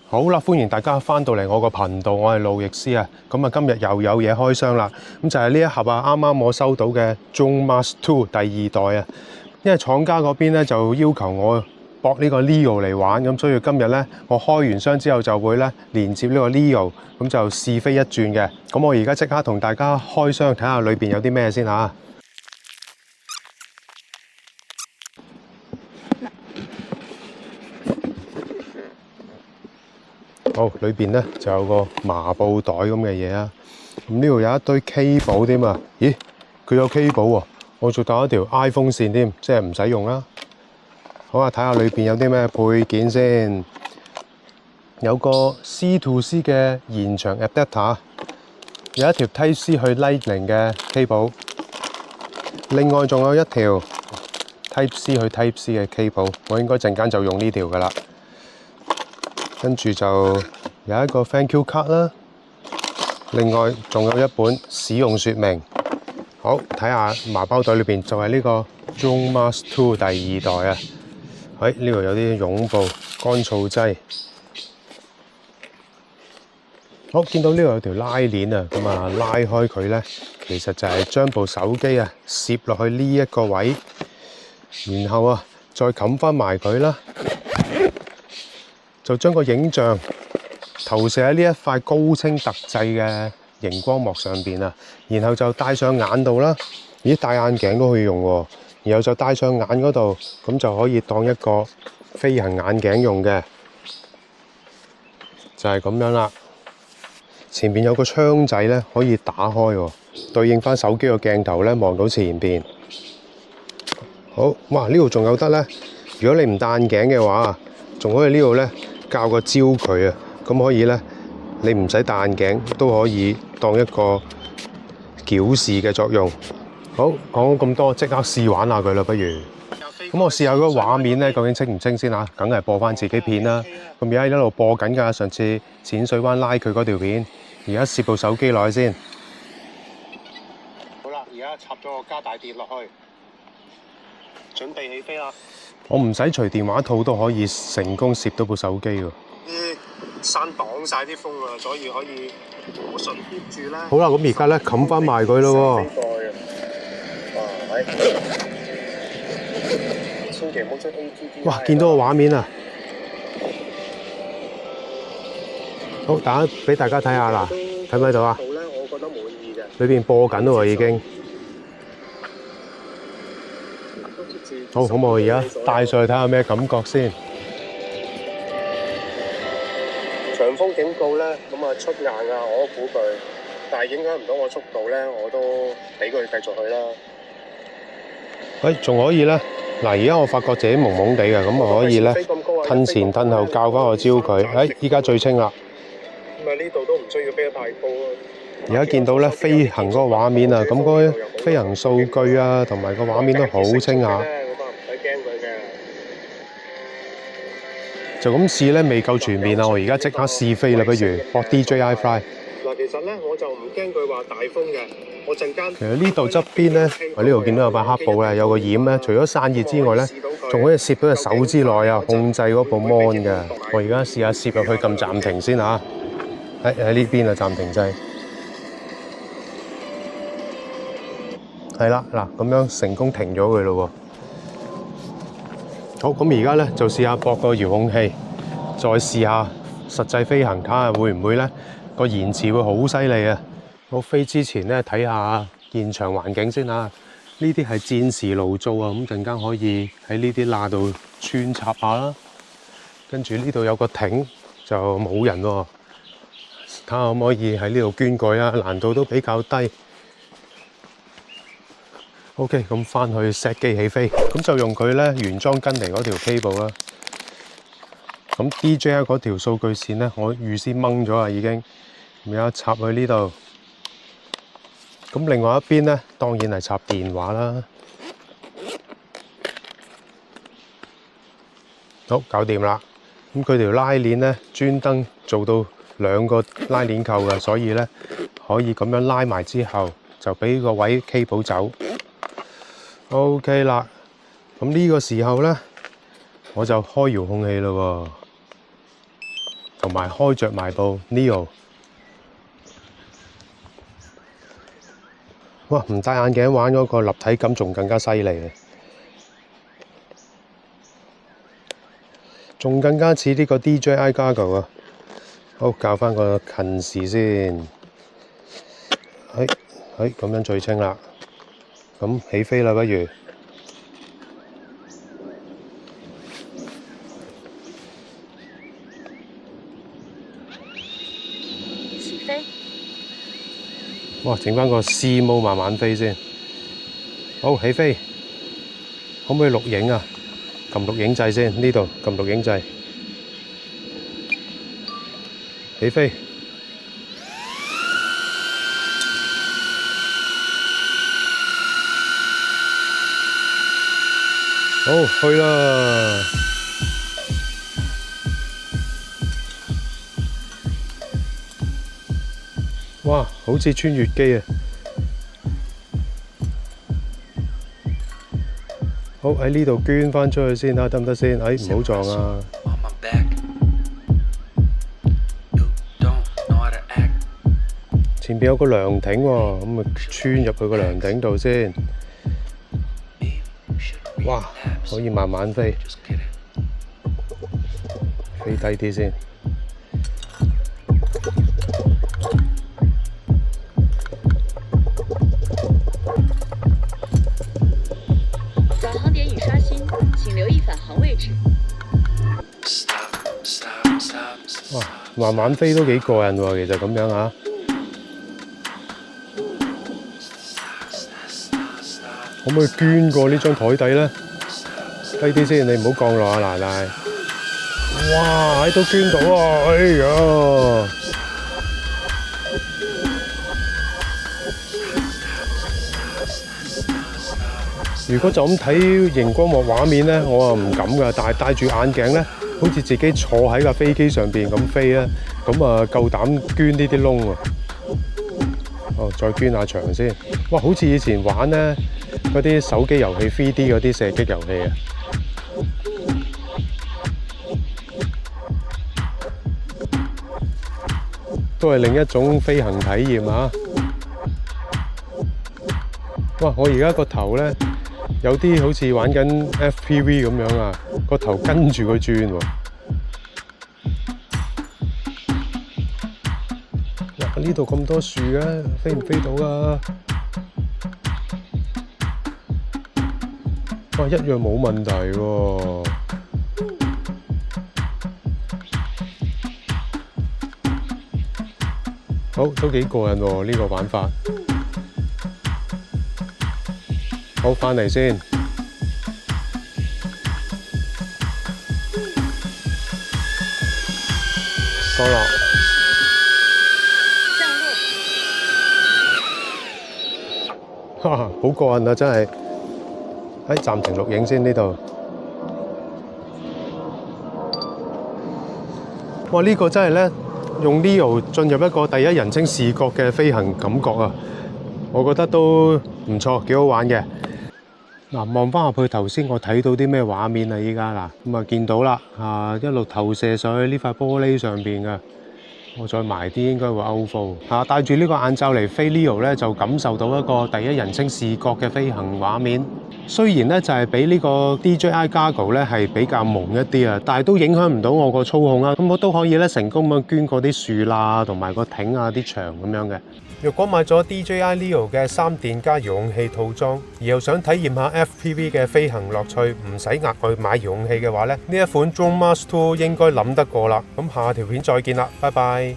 好啦，歡迎大家翻到嚟我個頻道，我係路易斯啊。咁啊，今日又有嘢開箱啦。咁就係呢一盒啊，啱啱我收到嘅 Drone Mask 2第二代啊。因為廠家嗰邊咧就要求我駁呢個 Leo 嚟玩，咁所以今日咧我開完箱之後就會咧連接呢個 Leo，咁就試飛一轉嘅。咁我而家即刻同大家開箱睇下裏邊有啲咩先嚇。好，裏邊咧就有個麻布袋咁嘅嘢啊。咁呢度有一堆 cable 添啊。咦，佢有 cable 喎，我仲帶一條 iPhone 線添，即係唔使用啦。好啊，睇下裏邊有啲咩配件先。有個 C to C 嘅延長 adapter， 有一條 Type C 去 Lightning 嘅 cable， 另外仲有一條 Type C 去 Type C 嘅 cable， 我應該陣間就用呢條噶啦。跟住就有一個 Thank You card 啦，另外仲有一本使用說明。好，睇下麻包袋裏邊就係呢個 Drone Mask 2第二代啊。喺呢度有啲絨布、乾燥劑。好，見到呢度有條拉鏈啊，咁啊拉開佢咧，其實就係將部手機啊攝落去呢一個位，然後啊再冚翻埋佢啦。就將個影像投射喺呢一塊高清特製嘅熒光幕上邊啊，然後就戴上眼度啦。咦，戴眼鏡都可以用喎。然後就戴上眼嗰度，咁就可以當一個飛行眼鏡用嘅，就係咁樣啦。前邊有個窗仔咧，可以打開喎，對應翻手機個鏡頭咧，望到前邊。好，哇！呢度仲有得咧，如果你唔戴眼鏡嘅話，仲可以呢度咧。校個焦佢啊，咁可以咧，你唔使戴眼鏡都可以當一個矯視嘅作用。好，講咁多，即刻試玩下佢啦，不如。咁我試下嗰個畫面咧，究竟清唔清先啊？梗係播翻自己片啦。咁而家一路播緊㗎，上次淺水灣拉佢嗰條片，而家攝部手機落去先。好啦，而家插咗個加大碟落去，準備起飛啦。我唔使除電話套都可以成功攝到部手機喎。啲山擋晒啲風啊，所以可以好順貼住啦。好啦，咁而家咧冚翻埋佢咯喎。千祈唔好出 ATG。哇！見到個畫面啊！好，俾大家睇下啦，睇唔睇到啊？我覺得滿意嘅。裏邊播緊咯喎，已經。好，咁我而家帶上去睇下咩感覺先。長風警告咧，咁啊出硬啊，我估佢，但係影響唔到我速度咧，我都俾佢繼續去啦。仲可以咧，嗱，而家我發覺自己蒙蒙地嘅，咁我可以咧褪前褪後校翻個焦佢。依家最清啦。咁啊呢度都唔需要飛得太高啊。而家見到咧飛行嗰個畫面啊，咁嗰啲飛行數據啊，同埋個畫面都好清下。就咁試咧，未夠全面啊！我而家即刻試飛啦，不如搏 DJI Fly。嗱，其實咧我就唔驚佢話大風嘅，我陣間。其實呢度側邊咧，我呢度見到有塊黑布咧，有個掩咧，除咗散熱之外咧，仲可以攝到隻手之內啊，控制嗰部 mon 嘅。我而家試下攝入去撳暫停先嚇。喺呢邊啊，暫停掣。係啦，嗱咁樣成功停咗佢咯喎。好，咁而家咧就試下駁個遙控器，再試下實際飛行，睇下會唔會咧個延遲會好犀利啊！我飛之前咧睇下現場環境先啊。呢啲係戰時爐灶啊，咁陣間可以喺呢啲罅度穿插下啦。跟住呢度有個艇就冇人喎，睇下可唔可以喺呢度捐蓋啊？難度都比較低。OK， 咁翻去 set 機起飛，咁就用佢咧原裝跟嚟嗰條 cable 啦。咁 DJI 嗰條數據線咧，我預先掹咗啊，已經。而家插去呢度。咁另外一邊咧，當然係插電話啦。好，搞掂啦。咁佢條拉鏈咧，專登做到2個拉鏈扣嘅，所以咧可以咁樣拉埋之後，就俾個位 cable 走。OK 啦，咁呢個時候咧，我就開遙控器咯同埋開着埋部 Neo。哇！唔戴眼鏡玩嗰個立體感仲更加犀利啊！仲更加似呢個 DJI Gargo 啊！好，校翻個近視先。咁樣最清啦。咁起飛啦，不如。起飛。哇！整翻個 C mode 慢慢飛先。好，起飛。可唔可以錄影啊？撳錄影掣先，呢度撳錄影掣。起飛。好，去啦！哇，好似穿越機啊！好，喺呢度捐翻出去先啦，得唔得先？唔好撞啊！前邊有個涼亭喎，咁咪穿入去個涼亭度先。哇，可以慢慢飛，飛低啲先。导航点已刷新，請留意返航位置。哇，慢慢飛都幾過癮喎，其實咁樣啊。可唔可以捐過呢張台底咧？低啲先，你唔好降落啊，奶奶！哇，喺度捐到啊！哎呀！如果就咁睇熒光幕畫面咧，我啊唔敢噶，但係戴住眼鏡咧，好似自己坐喺架飛機上邊咁飛咧，咁啊夠膽捐呢啲窿喎！哦，再捐下牆先。哇，好似以前玩咧嗰啲手機遊戲 3D 嗰啲射擊遊戲啊！都係另一種飛行體驗啊！哇！我而家個頭咧有啲好似玩緊 FPV 咁樣啊，個頭跟住佢轉喎。哇！呢度咁多樹嘅，飛唔飛到啊？哇！一樣冇問題喎。好，都幾過癮喎，呢個玩法。好，返嚟先。降落。哈哈，好過癮啊！真係。暫停錄影先呢度。哇！呢個真係咧〜用 Neo 進入一個第一人稱視覺嘅飛行感覺啊，我覺得都唔錯，幾好玩嘅。嗱，望翻下去頭先我睇到啲咩畫面啊？依家嗱咁啊見到啦，一路投射上去呢塊玻璃上邊嘅。我再埋啲應該會 outflow。戴住呢個眼罩嚟飛 Neo 咧，就感受到一個第一人稱視覺嘅飛行畫面。雖然咧就係比呢個 DJI Gargo 咧係比較朦一啲啊，但係都影響唔到我個操控啊。咁我都可以咧成功咁捐過啲樹罅同埋個艇啊啲牆咁樣嘅。若果買咗 DJI Neo 嘅3電加遙控器套裝，而又想體驗下 FPV 嘅飛行樂趣，唔使額外買遙控器嘅話咧，呢一款 Drone Master 2應該諗得過啦。咁下條片再見啦，拜拜。